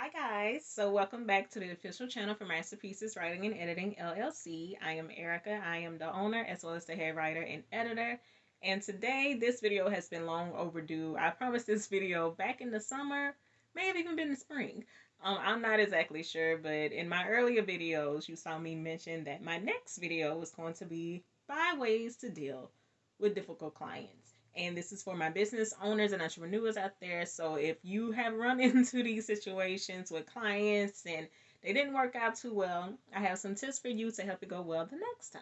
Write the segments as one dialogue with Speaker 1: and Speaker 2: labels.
Speaker 1: Hi guys, so welcome back to the official channel for Masterpieces Writing and Editing LLC. I am Erica. I am the owner as well as the head writer and editor. And today this video has been long overdue. I promised this video back in the summer, may have even been the spring. I'm not exactly sure, but in my earlier videos you saw me mention that my next video was going to be 5 ways to deal with difficult clients. And this is for my business owners and entrepreneurs out there. So if you have run into these situations with clients and they didn't work out too well, I have some tips for you to help it go well the next time.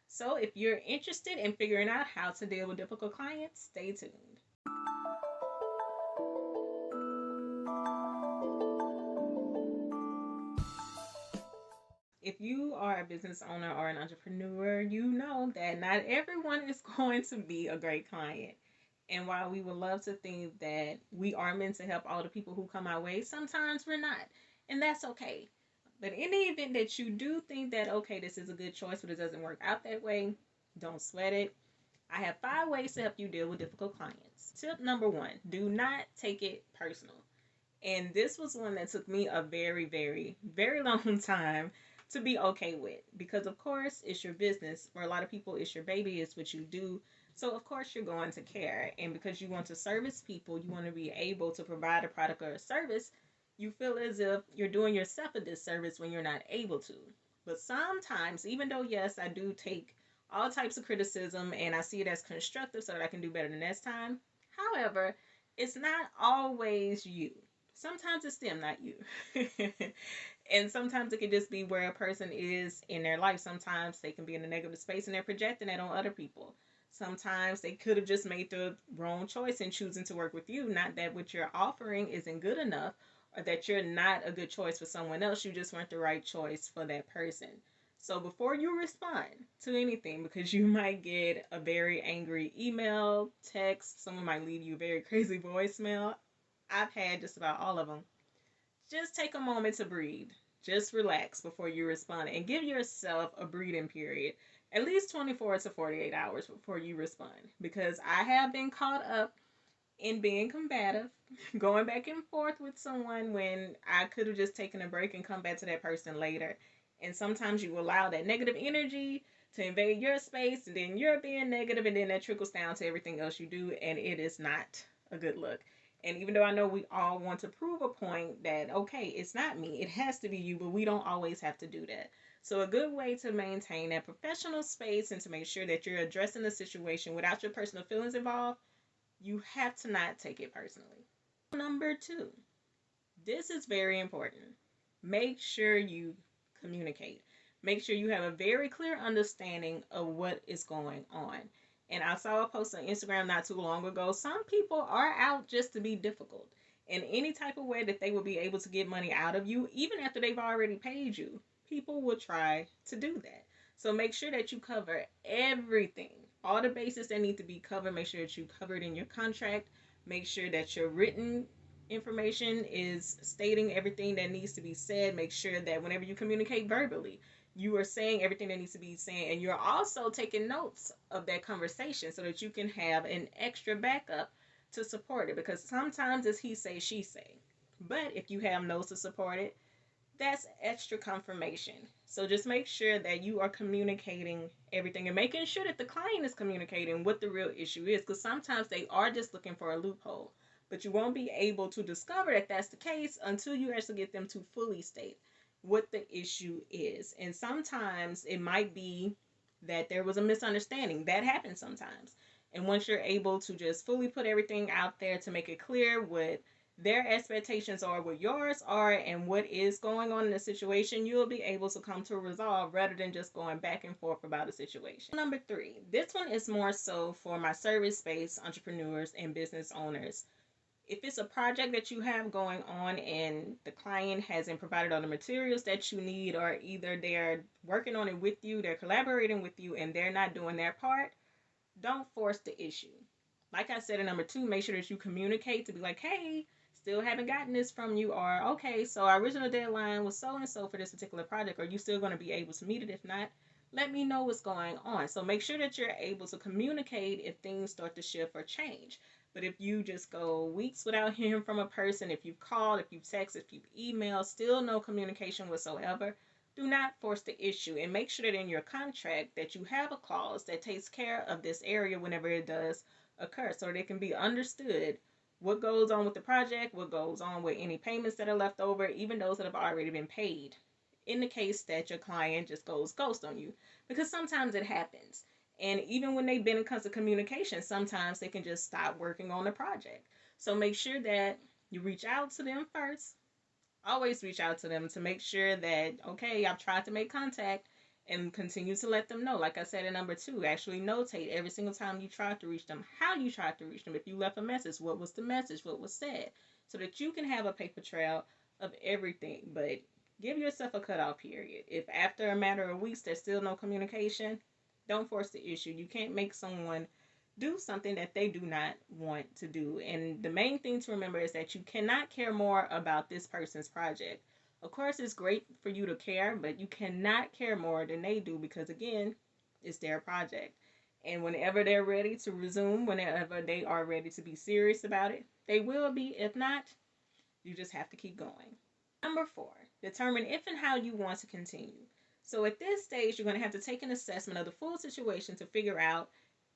Speaker 1: So if you're interested in figuring out how to deal with difficult clients, stay tuned. If you are a business owner or an entrepreneur, you know that not everyone is going to be a great client. And while we would love to think that we are meant to help all the people who come our way, sometimes we're not. And that's okay. But in the event that you do think that, okay, this is a good choice, but it doesn't work out that way, don't sweat it. I have 5 ways to help you deal with difficult clients. Tip number one, do not take it personal. And this was one that took me a very, very, very long time to be okay with because, of course, it's your business. For a lot of people, it's your baby, it's what you do. So, of course, you're going to care. And because you want to service people, you want to be able to provide a product or a service, you feel as if you're doing yourself a disservice when you're not able to. But sometimes, even though, yes, I do take all types of criticism and I see it as constructive so that I can do better the next time, however, it's not always you. Sometimes it's them, not you. And sometimes it can just be where a person is in their life. Sometimes they can be in a negative space and they're projecting that on other people. Sometimes they could have just made the wrong choice in choosing to work with you. Not that what you're offering isn't good enough or that you're not a good choice for someone else. You just weren't the right choice for that person. So before you respond to anything, because you might get a very angry email, text, someone might leave you a very crazy voicemail. I've had just about all of them. Just take a moment to breathe. Just relax before you respond and give yourself a breathing period, at least 24 to 48 hours before you respond. Because I have been caught up in being combative, going back and forth with someone when I could have just taken a break and come back to that person later. And sometimes you allow that negative energy to invade your space, and then you're being negative, and then that trickles down to everything else you do, and it is not a good look. And even though I know we all want to prove a point that, okay, it's not me, it has to be you, but we don't always have to do that. So, a good way to maintain that professional space and to make sure that you're addressing the situation without your personal feelings involved, you have to not take it personally. Number two, this is very important. Make sure you communicate. Make sure you have a very clear understanding of what is going on. And I saw a post on Instagram not too long ago. Some people are out just to be difficult. In any type of way that they will be able to get money out of you, even after they've already paid you, people will try to do that. So make sure that you cover everything, all the bases that need to be covered. Make sure that you cover it in your contract. Make sure that your written information is stating everything that needs to be said. Make sure that whenever you communicate verbally, you are saying everything that needs to be said, and you're also taking notes of that conversation so that you can have an extra backup to support it, because sometimes it's he say she say, but if you have notes to support it, that's extra confirmation. So just make sure that you are communicating everything and making sure that the client is communicating what the real issue is, because sometimes they are just looking for a loophole, but you won't be able to discover that that's the case until you actually get them to fully state what the issue is. And sometimes it might be that there was a misunderstanding. That happens sometimes. And once you're able to just fully put everything out there to make it clear what their expectations are, what yours are, and what is going on in the situation, you'll be able to come to a resolve rather than just going back and forth about a situation. Number three, this one is more so for my service-based entrepreneurs and business owners. If it's a project that you have going on and the client hasn't provided all the materials that you need, or either they're working on it with you, they're collaborating with you, and they're not doing their part, don't force the issue. Like I said in number two, make sure that you communicate to be like, hey, still haven't gotten this from you, or okay, so our original deadline was so and so for this particular project. Are you still going to be able to meet it? If not, let me know what's going on. So make sure that you're able to communicate if things start to shift or change, But if you just go weeks without hearing from a person, if you've called, if you've texted, if you've emailed, still no communication whatsoever, do not force the issue, and make sure that in your contract that you have a clause that takes care of this area whenever it does occur, so that it can be understood what goes on with the project, what goes on with any payments that are left over, even those that have already been paid, in the case that your client just goes ghost on you. Because sometimes it happens. And even when they've been in constant communication, sometimes they can just stop working on the project. So make sure that you reach out to them first. Always reach out to them to make sure that, okay, I've tried to make contact, and continue to let them know. Like I said in number 2, actually notate every single time you tried to reach them, how you tried to reach them. If you left a message, what was the message, what was said, so that you can have a paper trail of everything. But give yourself a cutoff period. If after a matter of weeks there's still no communication, don't force the issue. You can't make someone do something that they do not want to do. And the main thing to remember is that you cannot care more about this person's project. Of course, it's great for you to care, but you cannot care more than they do, because, again, it's their project. And whenever they're ready to resume, whenever they are ready to be serious about it, they will be. If not, you just have to keep going. Number 4, determine if and how you want to continue. So at this stage, you're going to have to take an assessment of the full situation to figure out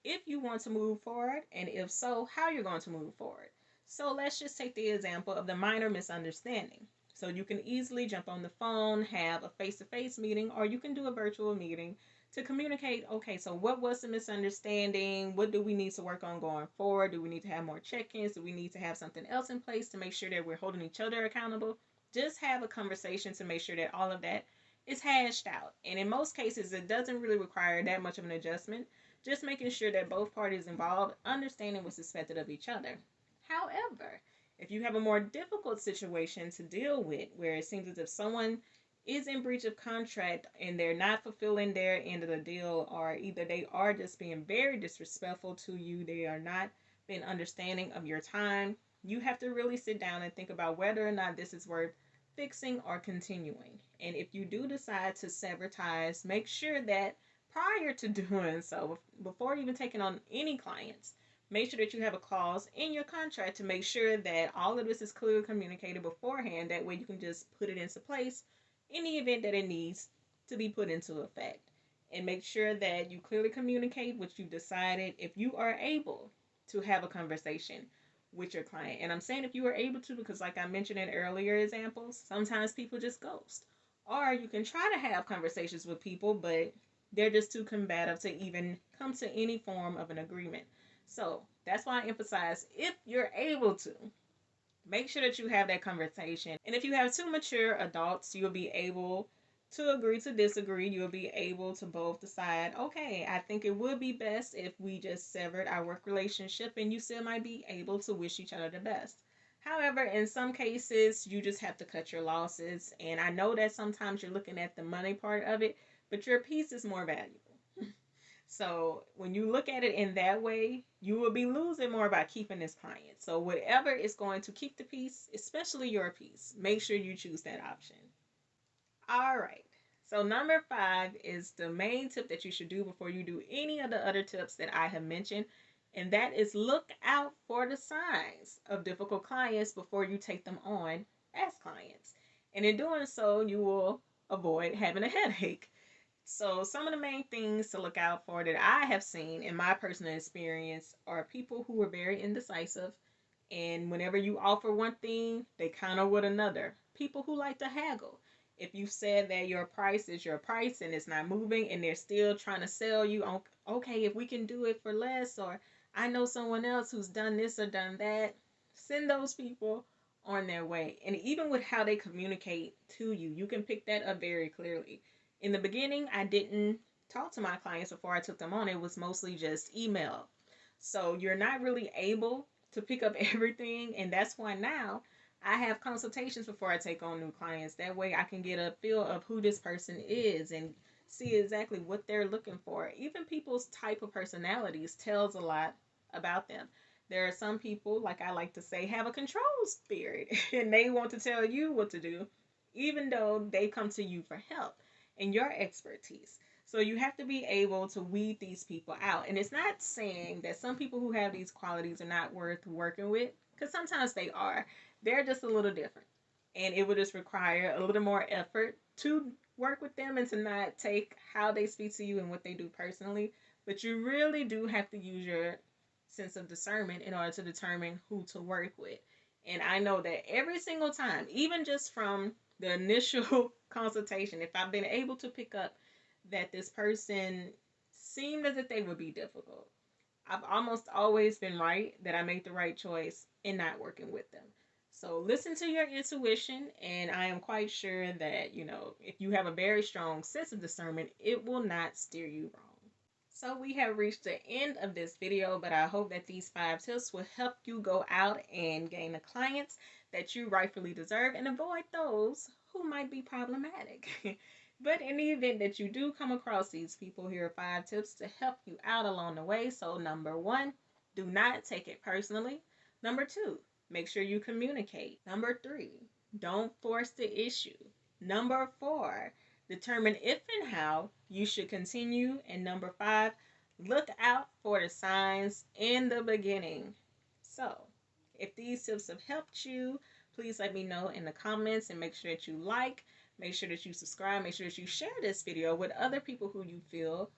Speaker 1: if you want to move forward, and if so, how you're going to move forward. So let's just take the example of the minor misunderstanding. So you can easily jump on the phone, have a face-to-face meeting, or you can do a virtual meeting to communicate, okay, so what was the misunderstanding? What do we need to work on going forward? Do we need to have more check-ins? Do we need to have something else in place to make sure that we're holding each other accountable? Just have a conversation to make sure that all of that is hashed out. And in most cases, it doesn't really require that much of an adjustment. Just making sure that both parties involved understanding what's expected of each other. However, if you have a more difficult situation to deal with, where it seems as if someone is in breach of contract and they're not fulfilling their end of the deal, or either they are just being very disrespectful to you, they are not being understanding of your time, you have to really sit down and think about whether or not this is worth fixing or continuing. And if you do decide to sever ties, make sure that prior to doing so, before even taking on any clients, make sure that you have a clause in your contract to make sure that all of this is clearly communicated beforehand. That way you can just put it into place in the event that it needs to be put into effect. And make sure that you clearly communicate what you decided if you are able to have a conversation with your client. And I'm saying if you are able to, because like I mentioned in earlier examples, sometimes people just ghost. Or you can try to have conversations with people, but they're just too combative to even come to any form of an agreement. So that's why I emphasize, if you're able to, make sure that you have that conversation. And if you have two mature adults, you'll be able to agree to disagree. You'll be able to both decide, okay, I think it would be best if we just severed our work relationship, and you still might be able to wish each other the best. However, in some cases, you just have to cut your losses. And I know that sometimes you're looking at the money part of it, but your peace is more valuable. So when you look at it in that way, you will be losing more by keeping this client. So whatever is going to keep the peace, especially your peace, make sure you choose that option. All right. So number 5 is the main tip that you should do before you do any of the other tips that I have mentioned. And that is look out for the signs of difficult clients before you take them on as clients. And in doing so, you will avoid having a headache. So some of the main things to look out for that I have seen in my personal experience are people who are very indecisive. And whenever you offer one thing, they counter with another. People who like to haggle. If you said that your price is your price and it's not moving, and they're still trying to sell you on, okay, if we can do it for less, or I know someone else who's done this or done that, send those people on their way. And even with how they communicate to you, you can pick that up very clearly. In the beginning, I didn't talk to my clients before I took them on. It was mostly just email. So you're not really able to pick up everything. And that's why now I have consultations before I take on new clients. That way I can get a feel of who this person is and see exactly what they're looking for. Even people's type of personalities tells a lot about them. There are some people, like I like to say, have a control spirit and they want to tell you what to do, even though they come to you for help and your expertise. So you have to be able to weed these people out. And it's not saying that some people who have these qualities are not worth working with, because sometimes they are. They're just a little different. And it would just require a little more effort to work with them and to not take how they speak to you and what they do personally. But you really do have to use your sense of discernment in order to determine who to work with. And I know that every single time, even just from the initial consultation, if I've been able to pick up that this person seemed as if they would be difficult, I've almost always been right that I made the right choice in not working with them. So listen to your intuition, and I am quite sure that, if you have a very strong sense of discernment, it will not steer you wrong. So we have reached the end of this video, but I hope that these 5 tips will help you go out and gain the clients that you rightfully deserve and avoid those who might be problematic. But in the event that you do come across these people, here are 5 tips to help you out along the way. So number 1, do not take it personally. Number 2, make sure you communicate. Number 3, don't force the issue. Number 4, determine if and how you should continue. And number 5, look out for the signs in the beginning. So, if these tips have helped you, please let me know in the comments and make sure that you like, make sure that you subscribe, make sure that you share this video with other people who you feel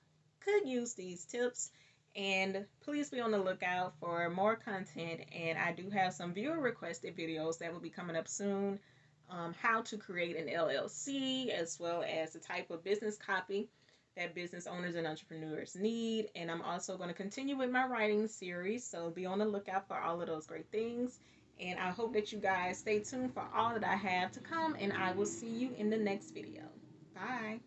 Speaker 1: could use these tips. And please be on the lookout for more content. And I do have some viewer requested videos that will be coming up soon. How to create an LLC, as well as the type of business copy that business owners and entrepreneurs need. And I'm also going to continue with my writing series, so be on the lookout for all of those great things. And I hope that you guys stay tuned for all that I have to come, and I will see you in the next video. Bye.